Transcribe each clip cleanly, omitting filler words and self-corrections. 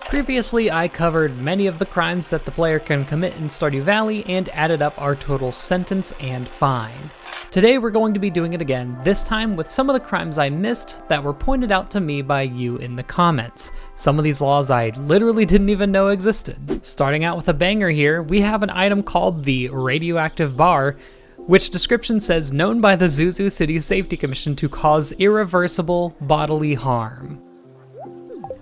Previously, I covered many of the crimes that the player can commit in Stardew Valley and added up our total sentence and fine. Today we're going to be doing it again, this time with some of the crimes I missed that were pointed out to me by you in the comments. Some of these laws I literally didn't even know existed. Starting out with a banger here, we have an item called the Radioactive Bar, which description says known by the Zuzu City Safety Commission to cause irreversible bodily harm.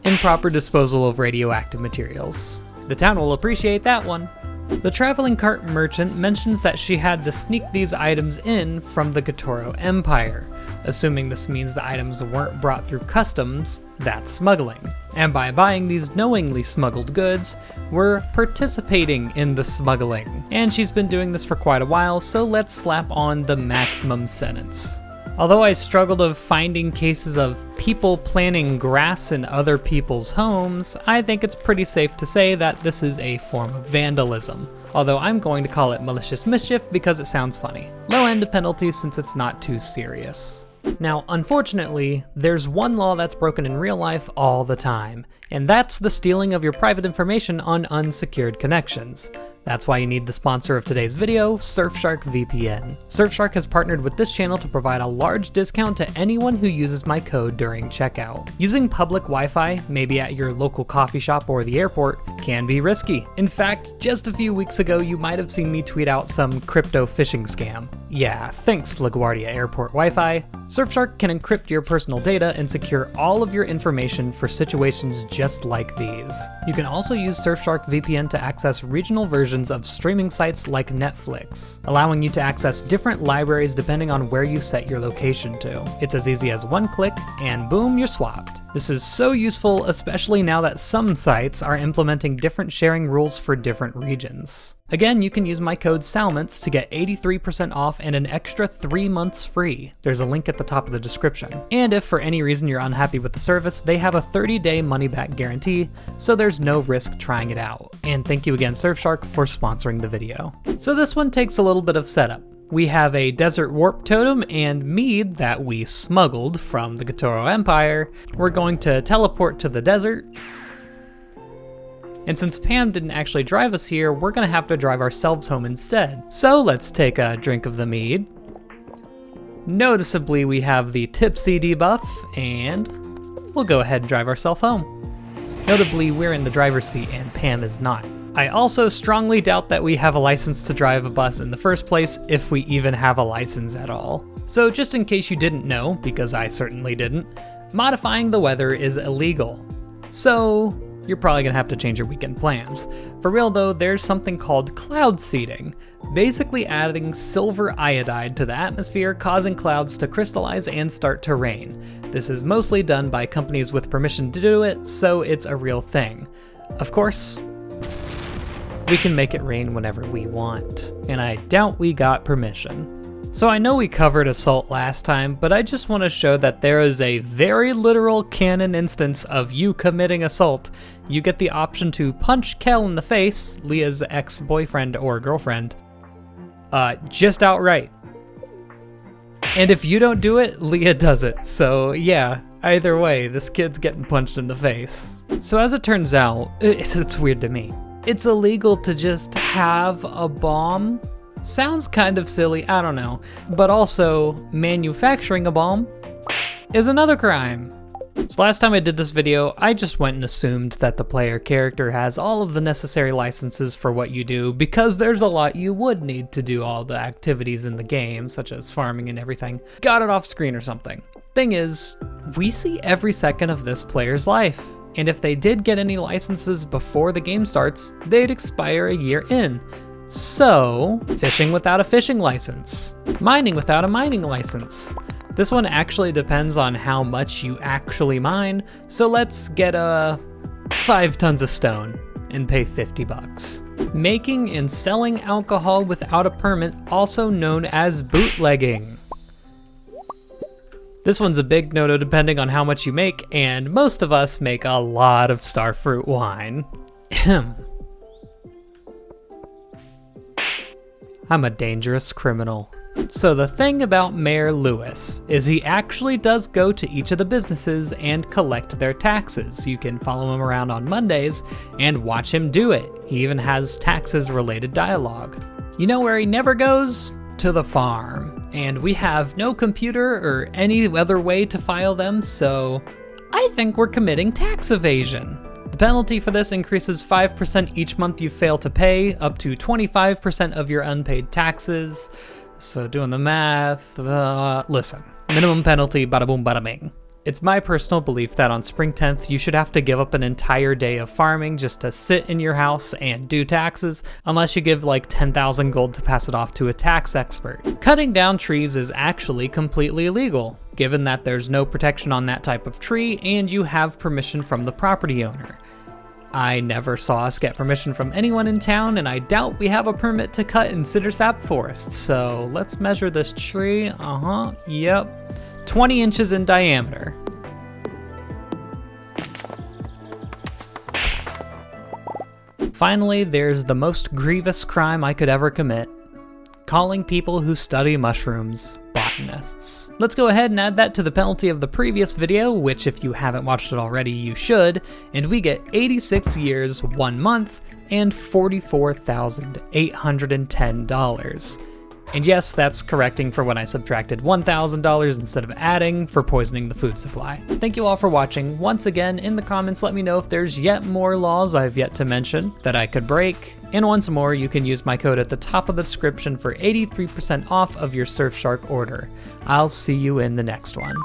Improper disposal of radioactive materials. The town will appreciate that one. The traveling cart merchant mentions that she had to sneak these items in from the Gatoro Empire. Assuming this means the items weren't brought through customs, that's smuggling. And by buying these knowingly smuggled goods, we're participating in the smuggling. And she's been doing this for quite a while, so let's slap on the maximum sentence. Although I struggled of finding cases of people planting grass in other people's homes, I think it's pretty safe to say that this is a form of vandalism. Although I'm going to call it malicious mischief because it sounds funny. Low end penalty since it's not too serious. Now, unfortunately, there's one law that's broken in real life all the time, and that's the stealing of your private information on unsecured connections. That's why you need the sponsor of today's video, Surfshark VPN. Surfshark has partnered with this channel to provide a large discount to anyone who uses my code during checkout. Using public Wi-Fi, maybe at your local coffee shop or the airport, can be risky. In fact, just a few weeks ago, you might have seen me tweet out some crypto phishing scam. Yeah, thanks LaGuardia Airport Wi-Fi. Surfshark can encrypt your personal data and secure all of your information for situations just like these. You can also use Surfshark VPN to access regional versions of streaming sites like Netflix, allowing you to access different libraries depending on where you set your location to. It's as easy as one click and boom, you're swapped. This is so useful, especially now that some sites are implementing different sharing rules for different regions. Again, you can use my code Salmence to get 83% off and an extra 3 months free. There's a link at the top of the description. And if for any reason you're unhappy with the service, they have a 30-day money-back guarantee, so there's no risk trying it out. And thank you again, Surfshark, for sponsoring the video. So this one takes a little bit of setup. We have a desert warp totem and mead that we smuggled from the Gatoro Empire. We're going to teleport to the desert. And since Pam didn't actually drive us here, we're gonna have to drive ourselves home instead. So let's take a drink of the mead. Noticeably, we have the tipsy debuff, and we'll go ahead and drive ourselves home. Notably, we're in the driver's seat and Pam is not. I also strongly doubt that we have a license to drive a bus in the first place, if we even have a license at all. So just in case you didn't know, because I certainly didn't, modifying the weather is illegal. So you're probably gonna have to change your weekend plans. For real though, there's something called cloud seeding, basically adding silver iodide to the atmosphere, causing clouds to crystallize and start to rain. This is mostly done by companies with permission to do it, so it's a real thing. Of course, we can make it rain whenever we want, and I doubt we got permission. So I know we covered assault last time, but I just want to show that there is a very literal canon instance of you committing assault. You get the option to punch Kel in the face, Leah's ex-boyfriend or girlfriend, just outright. And if you don't do it, Leah does it. So yeah, either way, this kid's getting punched in the face. So as it turns out, it's weird to me. It's illegal to just have a bomb. Sounds kind of silly, I don't know. But also, manufacturing a bomb is another crime. So last time I did this video, I just went and assumed that the player character has all of the necessary licenses for what you do, because there's a lot you would need to do all the activities in the game, such as farming and everything. Got it off screen or something. Thing is, we see every second of this player's life. And if they did get any licenses before the game starts, they'd expire a year in. So, fishing without a fishing license, mining without a mining license. This one actually depends on how much you actually mine, so let's get 5 tons of stone and pay 50 bucks. Making and selling alcohol without a permit, also known as bootlegging. This one's a big no-no depending on how much you make, and most of us make a lot of starfruit wine. I'm a dangerous criminal. So the thing about Mayor Lewis is he actually does go to each of the businesses and collect their taxes. You can follow him around on Mondays and watch him do it. He even has taxes related dialogue. You know where he never goes? To the farm. And we have no computer or any other way to file them, so I think we're committing tax evasion. The penalty for this increases 5% each month you fail to pay, up to 25% of your unpaid taxes. So doing the math, listen, minimum penalty, bada boom, bada bing. It's my personal belief that on spring 10th, you should have to give up an entire day of farming just to sit in your house and do taxes, unless you give like 10,000 gold to pass it off to a tax expert. Cutting down trees is actually completely illegal, given that there's no protection on that type of tree and you have permission from the property owner. I never saw us get permission from anyone in town, and I doubt we have a permit to cut in Cidersap Forest, so let's measure this tree. Yep. 20 inches in diameter. Finally, there's the most grievous crime I could ever commit. Calling people who study mushrooms botanists. Let's go ahead and add that to the penalty of the previous video, which if you haven't watched it already, you should, and we get 86 years, 1 month, and $44,810. And yes, that's correcting for when I subtracted $1,000 instead of adding for poisoning the food supply. Thank you all for watching. Once again, in the comments, let me know if there's yet more laws I've yet to mention that I could break. And once more, you can use my code at the top of the description for 83% off of your Surfshark order. I'll see you in the next one.